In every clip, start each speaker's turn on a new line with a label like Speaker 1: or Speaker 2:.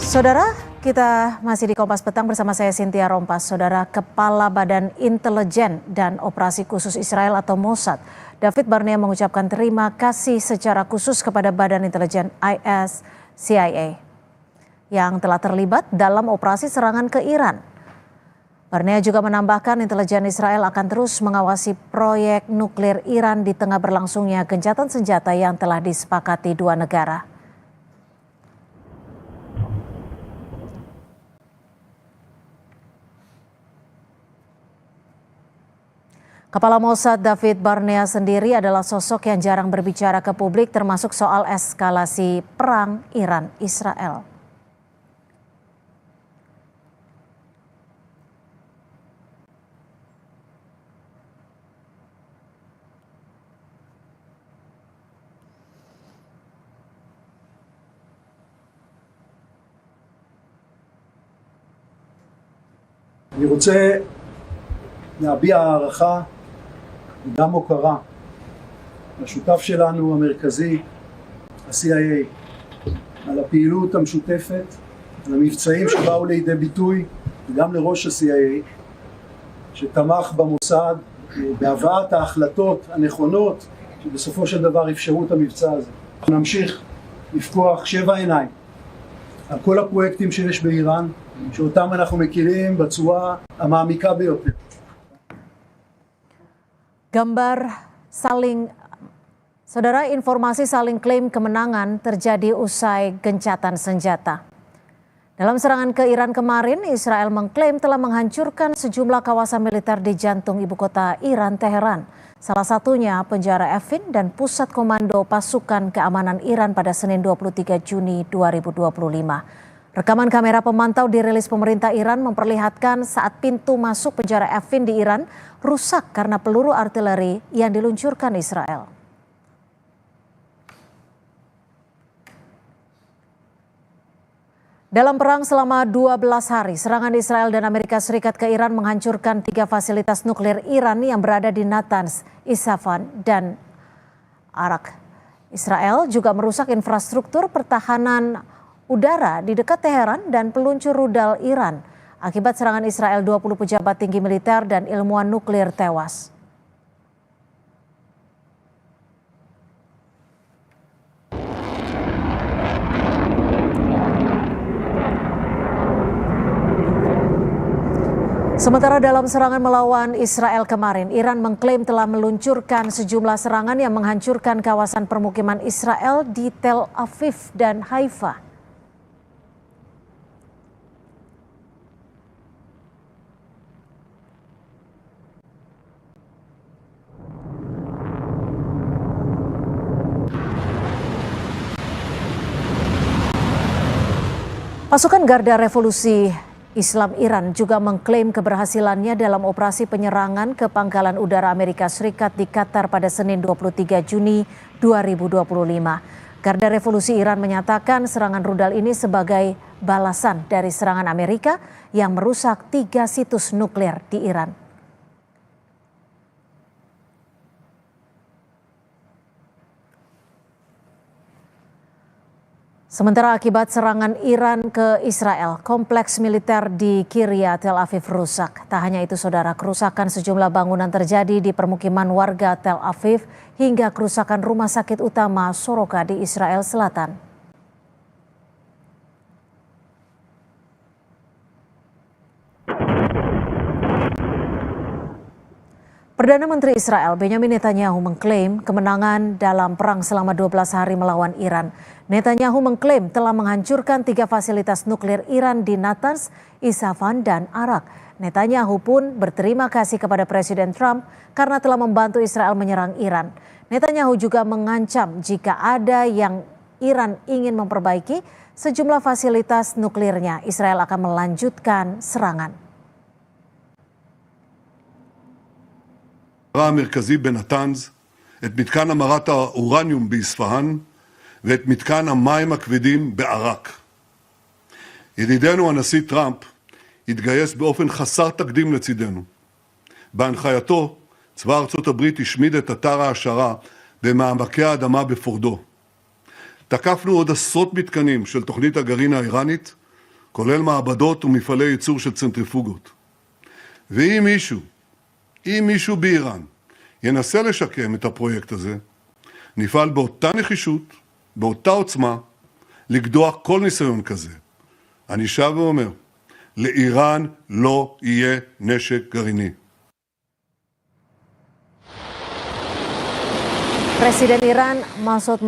Speaker 1: Saudara, kita masih di Kompas Petang bersama saya Cynthia Rompas. Saudara, Kepala Badan Intelijen dan Operasi Khusus Israel atau Mossad, David Barnea mengucapkan terima kasih secara khusus kepada Badan Intelijen IS CIA yang telah terlibat dalam operasi serangan ke Iran. Barnea juga menambahkan intelijen Israel akan terus mengawasi proyek nuklir Iran di tengah berlangsungnya gencatan senjata yang telah disepakati dua negara. Kepala Mossad David Barnea sendiri adalah sosok yang jarang berbicara ke publik termasuk soal eskalasi perang Iran-Israel.
Speaker 2: אני רוצה להביע הערכה וגם הוקרה לשותף שלנו המרכזי, ה-CIA, על הפעילות המשותפת, על המבצעים שבאו לידי ביטוי, וגם לראש ה-CIA, שתמך במוסד בהבאת ההחלטות הנכונות, שבסופו של דבר אפשרו את המבצע הזה. אנחנו נמשיך לפקוח 7 עיניים על כל הפרויקטים שיש באיראן, שאותם אנחנו מכירים בצורה המעמיקה ביותר.
Speaker 1: Saudara, informasi saling klaim kemenangan terjadi usai gencatan senjata. Dalam serangan ke Iran kemarin, Israel mengklaim telah menghancurkan sejumlah kawasan militer di jantung ibu kota Iran, Teheran. Salah satunya penjara Evin dan pusat komando pasukan keamanan Iran pada Senin 23 Juni 2025. Rekaman kamera pemantau dirilis pemerintah Iran memperlihatkan saat pintu masuk penjara Evin di Iran rusak karena peluru artileri yang diluncurkan Israel. Dalam perang selama 12 hari, serangan Israel dan Amerika Serikat ke Iran menghancurkan 3 fasilitas nuklir Iran yang berada di Natanz, Isfahan, dan Arak. Israel juga merusak infrastruktur pertahanan udara di dekat Teheran dan peluncur rudal Iran. Akibat serangan Israel, 20 pejabat tinggi militer dan ilmuwan nuklir tewas. Sementara dalam serangan melawan Israel kemarin, Iran mengklaim telah meluncurkan sejumlah serangan yang menghancurkan kawasan permukiman Israel di Tel Aviv dan Haifa. Pasukan Garda Revolusi Islam Iran juga mengklaim keberhasilannya dalam operasi penyerangan ke pangkalan udara Amerika Serikat di Qatar pada Senin 23 Juni 2025. Garda Revolusi Iran menyatakan serangan rudal ini sebagai balasan dari serangan Amerika yang merusak 3 situs nuklir di Iran. Sementara akibat serangan Iran ke Israel, kompleks militer di Kiryat Tel Aviv rusak. Tak hanya itu saudara, kerusakan sejumlah bangunan terjadi di permukiman warga Tel Aviv hingga kerusakan rumah sakit utama Soroka di Israel Selatan. Perdana Menteri Israel Benjamin Netanyahu mengklaim kemenangan dalam perang selama 12 hari melawan Iran. Netanyahu mengklaim telah menghancurkan 3 fasilitas nuklir Iran di Natanz, Isfahan, dan Arak. Netanyahu pun berterima kasih kepada Presiden Trump karena telah membantu Israel menyerang Iran. Netanyahu juga mengancam jika ada yang Iran ingin memperbaiki sejumlah fasilitas nuklirnya, Israel akan melanjutkan serangan.
Speaker 3: המרכזי בנתנז, את מתקן המרת האורניום באספהאן ואת מתקן המים הכבדים בערק. ידידנו הנשיא טראמפ התגייס באופן חסר תקדים לצידנו. בהנחייתו, צבא ארצות הברית השמיד את אתר ההעשרה במעמקי האדמה בפורדו. תקפנו עוד עשרות מתקנים של תוכנית הגרעין האיראנית כולל מעבדות ומפעלי ייצור של צנטריפוגות. ואם מישהו באיראן ינסה לשקם את הפרויקט הזה, נפעל באותה נחישות, באותה עוצמה, לקדוח כל ניסיון כזה. אני שב ואומר, לאיראן לא יהיה נשק גרעיני.
Speaker 1: Presiden Iran Masoud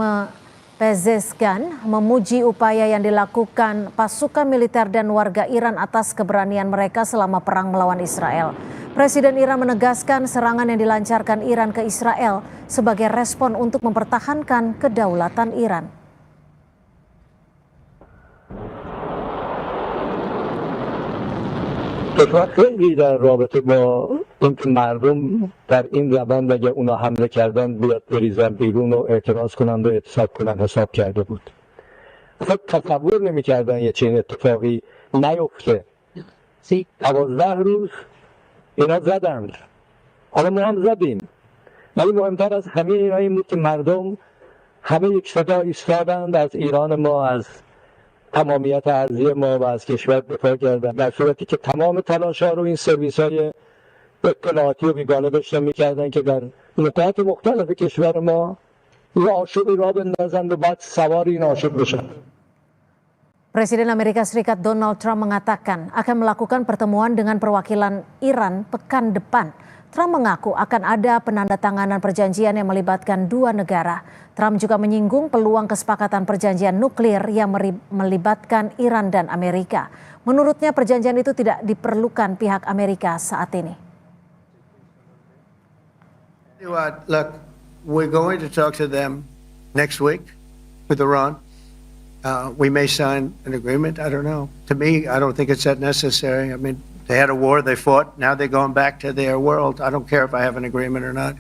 Speaker 1: Pezeshkian memuji upaya yang dilakukan pasukan militer dan warga Iran atas keberanian mereka selama perang melawan Israel. Presiden Iran menegaskan serangan yang dilancarkan Iran ke Israel sebagai respon untuk mempertahankan kedaulatan Iran.
Speaker 4: خیلی در رابطه با اینکه مردم در این روند اگه اونا حمله کردن بیاد بریزن بیرون و اعتراض کنند و اعتصاب کنند حساب کرده بود. خب تصور نمی‌کردن یه چنین اتفاقی نیفته. 12 روز اینا زدند. حالا ما هم زدیم. ولی مهمتر از همه اینا این بود که مردم همه یک صدا ایستادند از ایران ما، از تمامیت ارضی ما و از کشور دفاع کردن، در صورتی که تمام تلاش‌ها رو این سرویس‌های اطلاعاتی و بیگانه داشتن می‌کردن که در نقاط مختلف کشور ما یه آشوبی را بندازن و بعد سوار این آشوب بشن.
Speaker 1: Presiden Amerika Serikat Donald Trump mengatakan akan melakukan pertemuan dengan perwakilan Iran pekan depan. Trump mengaku akan ada penandatanganan perjanjian yang melibatkan dua negara. Trump juga menyinggung peluang kesepakatan perjanjian nuklir yang melibatkan Iran dan Amerika. Menurutnya perjanjian itu tidak diperlukan pihak Amerika saat ini.
Speaker 5: Look, we're going to talk to them next week with Iran. We may sign an agreement. I don't know. To me, I don't think it's that necessary. I mean, they had a war, they fought. Now they're going back to their world. I don't care if I have an agreement or not.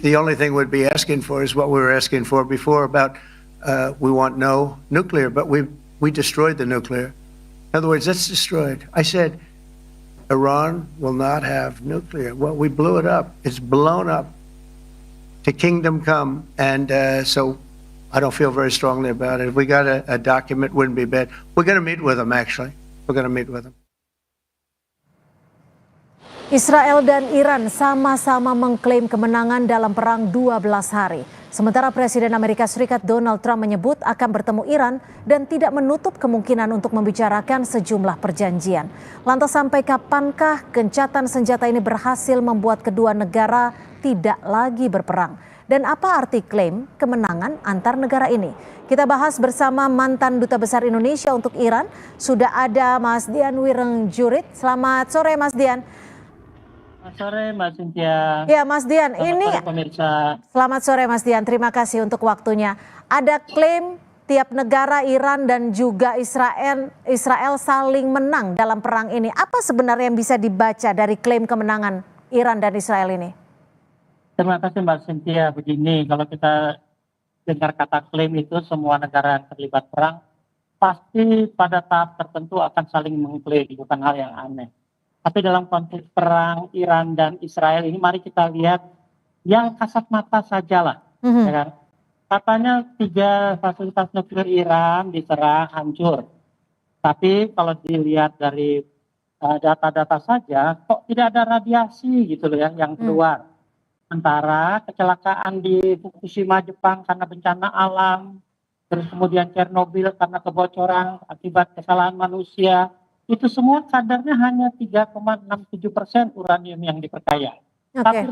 Speaker 5: The only thing we'd be asking for is what we were asking for before about we want no nuclear, but we destroyed the nuclear. In other words, that's destroyed. I said Iran will not have nuclear. Well, we blew it up. It's blown up to kingdom come, and so I don't feel very strongly about it. If we got a document, wouldn't be bad. We're going to meet with them, actually. We're going to meet with them.
Speaker 1: Israel dan Iran sama-sama mengklaim kemenangan dalam perang 12 hari. Sementara Presiden Amerika Serikat Donald Trump menyebut akan bertemu Iran dan tidak menutup kemungkinan untuk membicarakan sejumlah perjanjian. Lantas sampai kapankah gencatan senjata ini berhasil membuat kedua negara tidak lagi berperang? Dan apa arti klaim kemenangan antar negara ini? Kita bahas bersama mantan Duta Besar Indonesia untuk Iran. Sudah ada Mas Dian Wirengjurit. Selamat sore Mas Dian.
Speaker 6: Selamat sore Mbak Cynthia.
Speaker 1: Ya Mas Dian, ini
Speaker 6: sore, pemirsa.
Speaker 1: Selamat sore Mas Dian, terima kasih untuk waktunya. Ada klaim tiap negara Iran dan juga Israel saling menang dalam perang ini. Apa sebenarnya yang bisa dibaca dari klaim kemenangan Iran dan Israel ini?
Speaker 6: Terima kasih Mbak Cynthia. Begini, kalau kita dengar kata klaim itu semua negara yang terlibat perang pasti pada tahap tertentu akan saling mengklaim, bukan hal yang aneh. Tapi dalam konteks perang Iran dan Israel ini mari kita lihat yang kasat mata sajalah. Ya kan? Katanya 3 fasilitas nuklir Iran diserang hancur. Tapi kalau dilihat dari data-data saja kok tidak ada radiasi gitu loh yang keluar. Sementara kecelakaan di Fukushima Jepang karena bencana alam, terus kemudian Chernobyl karena kebocoran akibat kesalahan manusia, itu semua kadarnya hanya 3,67% uranium yang diperkaya. Tapi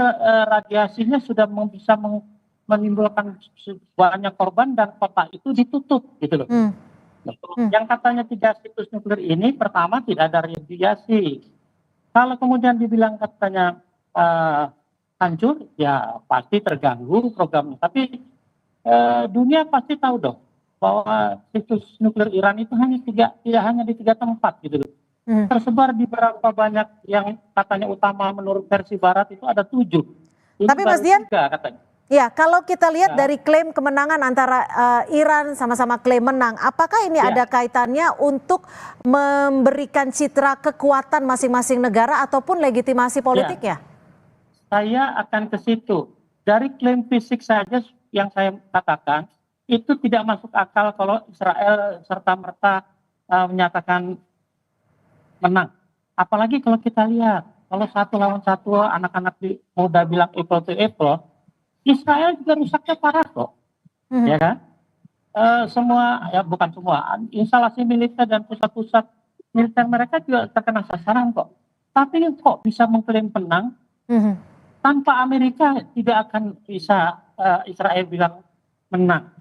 Speaker 6: radiasinya sudah bisa menimbulkan banyak korban dan kota itu ditutup gitu loh. Yang katanya 3 situs nuklir ini pertama tidak ada radiasi. Kalau kemudian dibilang katanya hancur, ya pasti terganggu programnya. Tapi dunia pasti tahu dong bahwa situs nuklir Iran itu tidak hanya di 3 tempat gitu loh. Tersebar di berapa banyak yang katanya utama menurut versi barat itu ada 7. Ini
Speaker 1: tapi Mas Dian,
Speaker 6: 3 katanya.
Speaker 1: Ya, kalau kita lihat dari klaim kemenangan antara Iran sama-sama klaim menang, apakah ini ada kaitannya untuk memberikan citra kekuatan masing-masing negara ataupun legitimasi politik ya?
Speaker 6: Saya akan ke situ. Dari klaim fisik saja yang saya katakan, itu tidak masuk akal kalau Israel serta-merta menyatakan menang. Apalagi kalau kita lihat, kalau 1 lawan 1 anak-anak muda bilang apple to apple, Israel juga rusaknya parah kok, ya kan? Semua, ya bukan semua, instalasi militer dan pusat-pusat militer mereka juga terkena sasaran kok. Tapi kok bisa mengklaim menang, tanpa Amerika tidak akan bisa Israel bilang menang.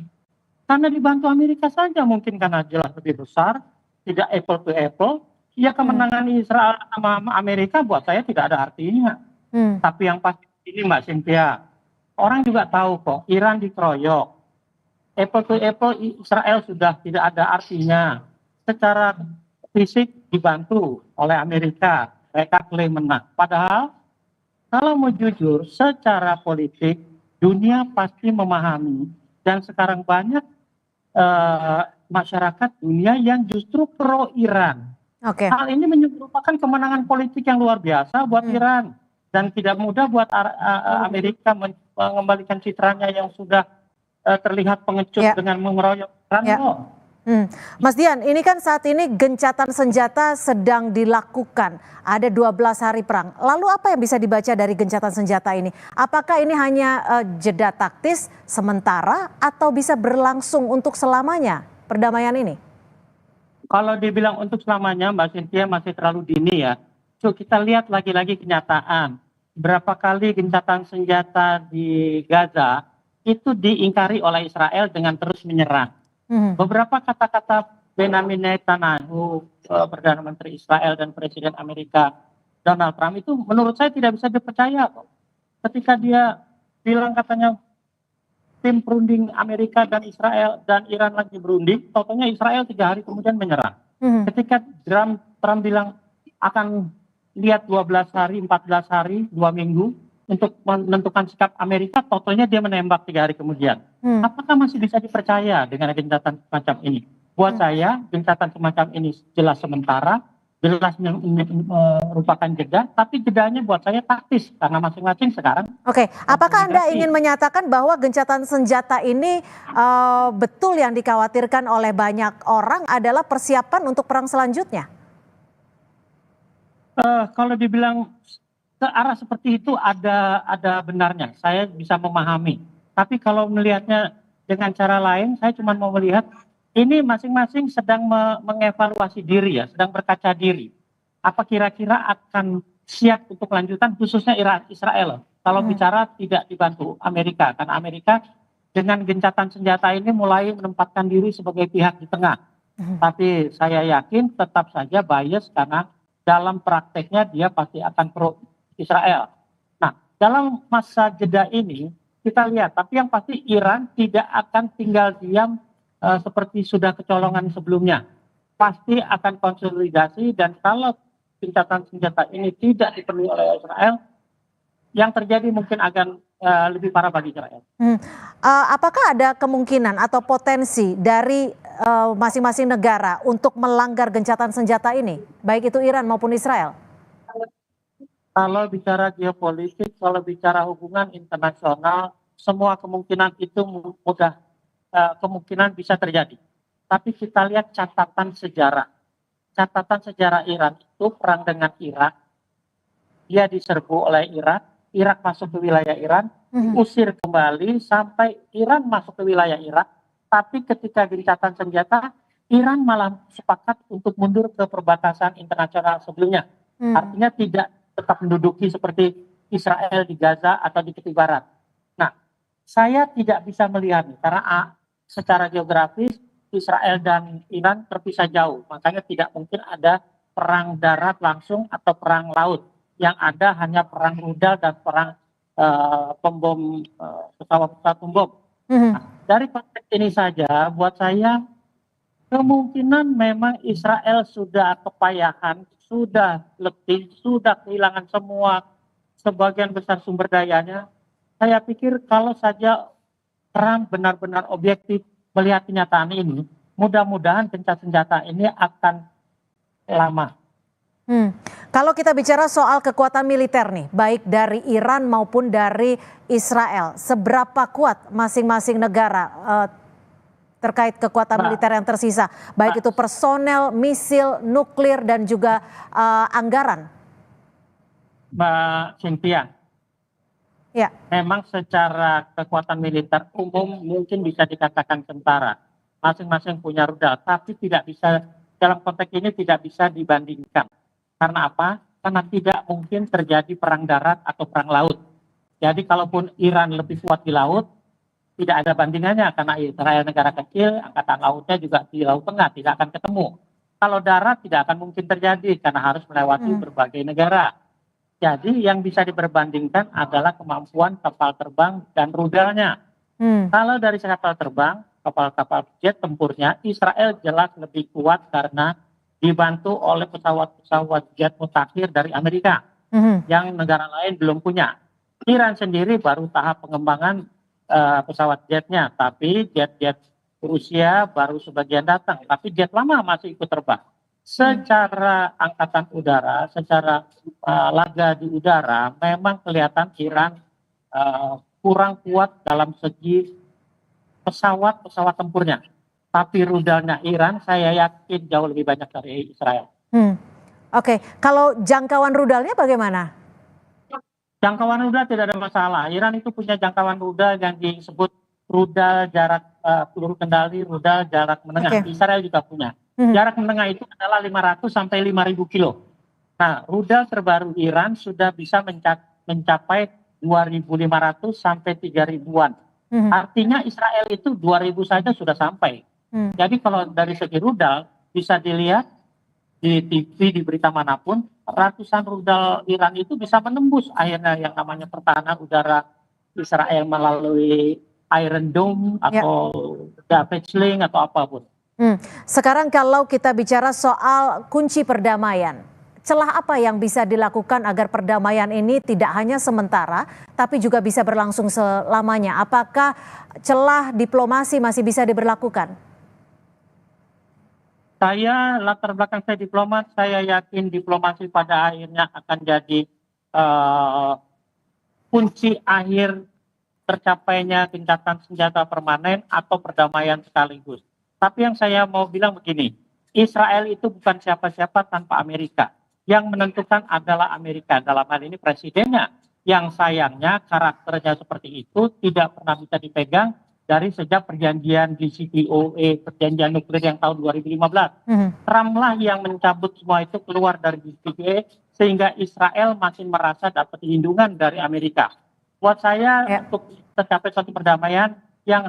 Speaker 6: Karena dibantu Amerika saja mungkin karena jelas lebih besar, tidak apple to apple. Ya kemenangan Israel sama Amerika buat saya tidak ada artinya. Tapi yang pasti ini Mbak Cynthia, orang juga tahu kok Iran dikeroyok. Apple to apple Israel sudah tidak ada artinya. Secara fisik dibantu oleh Amerika, mereka klaim menang. Padahal kalau mau jujur, secara politik dunia pasti memahami dan sekarang banyak masyarakat dunia yang justru pro Iran. Hal ini merupakan kemenangan politik yang luar biasa buat Iran dan tidak mudah buat Amerika mengembalikan citranya yang sudah terlihat pengecut dengan mengeroyok Iran.
Speaker 1: Mas Dian, ini kan saat ini gencatan senjata sedang dilakukan. Ada 12 hari perang. Lalu apa yang bisa dibaca dari gencatan senjata ini? Apakah ini hanya jeda taktis sementara atau bisa berlangsung untuk selamanya perdamaian ini?
Speaker 6: Kalau dibilang untuk selamanya, Mbak Cynthia, masih terlalu dini ya. So, kita lihat lagi-lagi kenyataan. Berapa kali gencatan senjata di Gaza itu diingkari oleh Israel dengan terus menyerang. Beberapa kata-kata Benjamin Netanyahu, Perdana Menteri Israel dan Presiden Amerika Donald Trump itu menurut saya tidak bisa dipercaya kok. Ketika dia bilang katanya tim perunding Amerika dan Israel dan Iran lagi berunding, totalnya Israel 3 hari kemudian menyerang. Ketika Trump bilang akan lihat 12 hari, 14 hari, 2 minggu untuk menentukan sikap Amerika, totalnya dia menembak 3 hari kemudian. Apakah masih bisa dipercaya dengan gencatan semacam ini? Buat saya, gencatan semacam ini jelas sementara, jelas merupakan jeda, tapi jedanya buat saya taktis karena masing-masing sekarang.
Speaker 1: Apakah Anda ingin menyatakan bahwa gencatan senjata ini betul yang dikhawatirkan oleh banyak orang adalah persiapan untuk perang selanjutnya?
Speaker 6: Kalau dibilang ke arah seperti itu ada benarnya, saya bisa memahami. Tapi kalau melihatnya dengan cara lain, saya cuma mau melihat ini masing-masing sedang mengevaluasi diri ya, sedang berkaca diri. Apa kira-kira akan siap untuk lanjutan khususnya Israel. Kalau bicara tidak dibantu Amerika, karena Amerika dengan gencatan senjata ini mulai menempatkan diri sebagai pihak di tengah. Tapi saya yakin tetap saja bias karena dalam prakteknya dia pasti akan pro Israel. Nah, dalam masa jeda ini kita lihat, tapi yang pasti Iran tidak akan tinggal diam seperti sudah kecolongan sebelumnya. Pasti akan konsolidasi dan kalau gencatan senjata ini tidak dipenuhi oleh Israel, yang terjadi mungkin akan lebih parah bagi Israel.
Speaker 1: Apakah ada kemungkinan atau potensi dari masing-masing negara untuk melanggar gencatan senjata ini, baik itu Iran maupun Israel?
Speaker 6: Kalau bicara geopolitik, kalau bicara hubungan internasional, semua kemungkinan itu kemungkinan bisa terjadi. Tapi kita lihat catatan sejarah. Catatan sejarah Iran itu perang dengan Irak. Dia diserbu oleh Irak. Irak masuk ke wilayah Iran. Usir kembali sampai Iran masuk ke wilayah Irak. Tapi ketika gencatan senjata, Iran malah sepakat untuk mundur ke perbatasan internasional sebelumnya. Artinya tidak tetap menduduki seperti Israel di Gaza atau di tepi barat. Nah, saya tidak bisa melihat karena secara geografis Israel dan Iran terpisah jauh, makanya tidak mungkin ada perang darat langsung atau perang laut. Yang ada hanya perang rudal dan perang pembom pesawat pembom. Nah, dari konteks ini saja, buat saya kemungkinan memang Israel sudah kepayahan, sudah letih, sudah kehilangan sebagian besar sumber dayanya. Saya pikir kalau saja Trump benar-benar objektif melihat kenyataan ini, mudah-mudahan gencatan senjata ini akan lama.
Speaker 1: Kalau kita bicara soal kekuatan militer nih, baik dari Iran maupun dari Israel, seberapa kuat masing-masing negara terkait kekuatan militer yang tersisa, baik itu personel, misil, nuklir, dan juga anggaran?
Speaker 6: Mbak Cynthia,
Speaker 1: Ya.
Speaker 6: memang secara kekuatan militer umum mungkin bisa dikatakan tentara. Masing-masing punya rudal, tapi tidak bisa, dalam konteks ini tidak bisa dibandingkan. Karena apa? Karena tidak mungkin terjadi perang darat atau perang laut. Jadi kalaupun Iran lebih kuat di laut, tidak ada bandingannya karena Israel negara kecil, angkatan lautnya juga di Laut Tengah, tidak akan ketemu. Kalau darat tidak akan mungkin terjadi karena harus melewati berbagai negara. Jadi yang bisa diperbandingkan adalah kemampuan kapal terbang dan rudalnya. Kalau dari kapal terbang, kapal-kapal jet tempurnya, Israel jelas lebih kuat karena dibantu oleh pesawat-pesawat jet mutakhir dari Amerika yang negara lain belum punya. Iran sendiri baru tahap pengembangan pesawat jetnya, tapi jet-jet Rusia baru sebagian datang, tapi jet lama masih ikut terbang. Secara angkatan udara, secara laga di udara, memang kelihatan Iran kurang kuat dalam segi pesawat tempurnya. Tapi rudalnya Iran, saya yakin jauh lebih banyak dari Israel.
Speaker 1: Oke, kalau jangkauan rudalnya bagaimana?
Speaker 6: Jangkauan rudal tidak ada masalah. Iran itu punya jangkauan rudal yang disebut rudal jarak peluru kendali, rudal jarak menengah. Israel juga punya. Jarak menengah itu adalah 500 sampai 5.000 kilo. Nah, rudal terbaru Iran sudah bisa mencapai 2.500 sampai 3.000-an. Artinya Israel itu 2.000 saja sudah sampai. Jadi kalau dari segi rudal bisa dilihat di TV, di berita manapun, ratusan rudal Iran itu bisa menembus akhirnya yang namanya pertahanan udara Israel melalui Iron Dome atau Patriot atau apapun.
Speaker 1: Sekarang kalau kita bicara soal kunci perdamaian, celah apa yang bisa dilakukan agar perdamaian ini tidak hanya sementara, tapi juga bisa berlangsung selamanya? Apakah celah diplomasi masih bisa diberlakukan?
Speaker 6: Saya, latar belakang saya diplomat, saya yakin diplomasi pada akhirnya akan jadi kunci akhir tercapainya gencatan senjata permanen atau perdamaian sekaligus. Tapi yang saya mau bilang begini, Israel itu bukan siapa-siapa tanpa Amerika. Yang menentukan adalah Amerika, dalam hal ini presidennya. Yang sayangnya karakternya seperti itu tidak pernah bisa dipegang dari sejak perjanjian JCPOA, perjanjian nuklir yang tahun 2015. Trump lah yang mencabut semua itu keluar dari JCPOA, sehingga Israel masih merasa dapat perlindungan dari Amerika. Buat saya untuk tercapai suatu perdamaian yang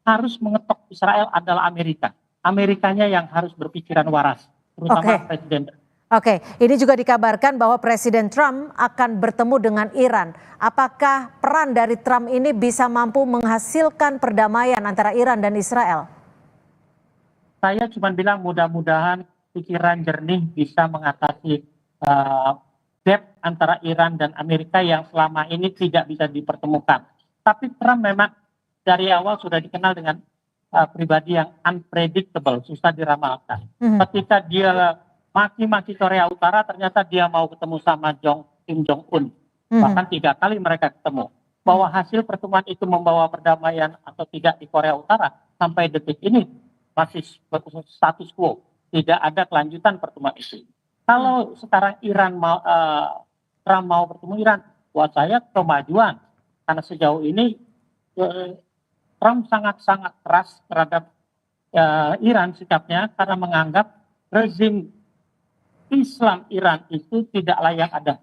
Speaker 6: harus mengetok Israel adalah Amerika. Amerikanya yang harus berpikiran waras, terutama Presiden.
Speaker 1: Oke, ini juga dikabarkan bahwa Presiden Trump akan bertemu dengan Iran. Apakah peran dari Trump ini bisa mampu menghasilkan perdamaian antara Iran dan Israel?
Speaker 6: Saya cuma bilang mudah-mudahan pikiran jernih bisa mengatasi gap antara Iran dan Amerika yang selama ini tidak bisa dipertemukan. Tapi Trump memang dari awal sudah dikenal dengan pribadi yang unpredictable, susah diramalkan. Ketika dia maki-maki Korea Utara, ternyata dia mau ketemu sama Kim Jong-un. Bahkan 3 kali mereka ketemu. Bahwa hasil pertemuan itu membawa perdamaian atau tidak di Korea Utara, sampai detik ini masih status quo. Tidak ada kelanjutan pertemuan itu. Kalau sekarang Trump mau bertemu Iran, buat saya kemajuan. Karena sejauh ini Trump sangat-sangat keras terhadap Iran sikapnya karena menganggap rezim Islam Iran itu tidak layak ada.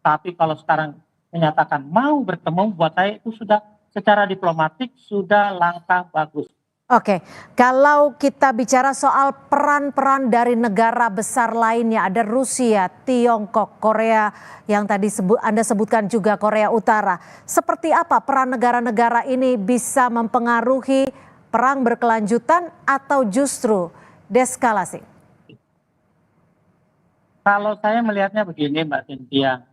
Speaker 6: Tapi kalau sekarang menyatakan mau bertemu, buat saya itu sudah secara diplomatik sudah langkah bagus.
Speaker 1: Oke, kalau kita bicara soal peran-peran dari negara besar lainnya, ada Rusia, Tiongkok, Korea yang tadi Anda sebutkan juga Korea Utara. Seperti apa peran negara-negara ini bisa mempengaruhi perang berkelanjutan atau justru deeskalasi?
Speaker 6: Kalau saya melihatnya begini Mbak Cynthia,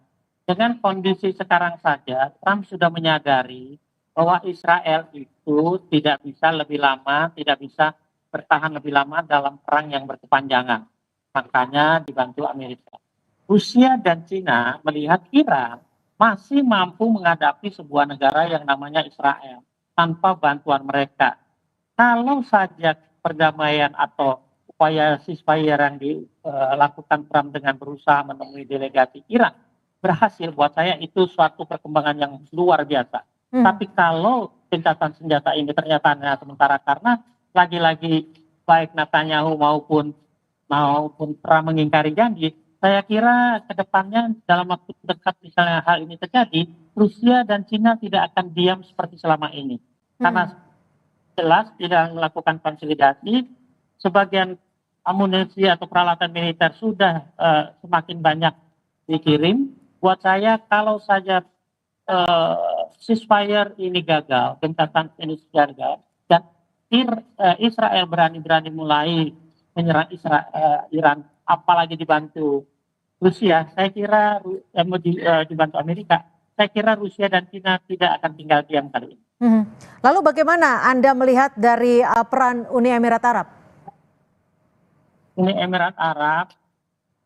Speaker 6: dengan kondisi sekarang saja Trump sudah menyadari bahwa Israel itu tidak bisa lebih lama, tidak bisa bertahan lebih lama dalam perang yang berkepanjangan. Makanya dibantu Amerika. Rusia dan Cina melihat Iran masih mampu menghadapi sebuah negara yang namanya Israel tanpa bantuan mereka. kalau saja perdamaian atau upaya ceasefire yang dilakukan Trump dengan berusaha menemui delegasi Iran berhasil, buat saya itu suatu perkembangan yang luar biasa. Tapi kalau gencatan senjata ini ternyata hanya sementara karena lagi-lagi baik Netanyahu maupun Trump mengingkari janji, saya kira ke depannya dalam waktu dekat misalnya hal ini terjadi, Rusia dan Cina tidak akan diam seperti selama ini. Karena jelas tidak melakukan konsolidasi, sebagian amunisi atau peralatan militer sudah semakin banyak dikirim. Buat saya kalau saja ceasefire ini gagal, gencatan ini gagal, dan Israel berani-berani mulai menyerang Iran, apalagi dibantu Rusia, saya kira dibantu Amerika, saya kira Rusia dan China tidak akan tinggal diam kali ini.
Speaker 1: Lalu bagaimana Anda melihat dari peran Uni Emirat Arab?
Speaker 6: Uni Emirat Arab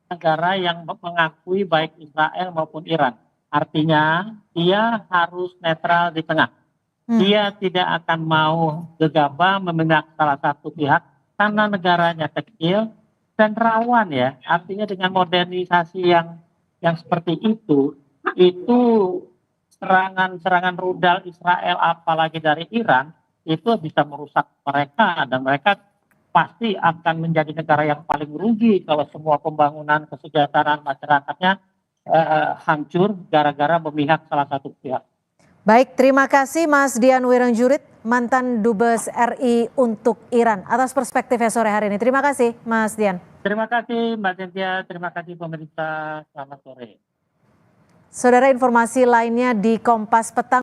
Speaker 6: negara yang mengakui baik Israel maupun Iran. Artinya dia harus netral di tengah. Dia tidak akan mau gegabah memihak salah satu pihak karena negaranya kecil dan rawan ya. Artinya dengan modernisasi yang seperti itu serangan rudal Israel apalagi dari Iran itu bisa merusak mereka, dan mereka pasti akan menjadi negara yang paling rugi kalau semua pembangunan kesejahteraan masyarakatnya hancur gara-gara memihak salah satu pihak.
Speaker 1: Baik, terima kasih Mas Dian Wirengjurit, mantan Dubes RI untuk Iran, atas perspektifnya sore hari ini. Terima kasih Mas Dian.
Speaker 6: Terima kasih Mbak Cynthia, terima kasih pemerintah, selamat sore.
Speaker 1: Saudara, informasi lainnya di Kompas Petang.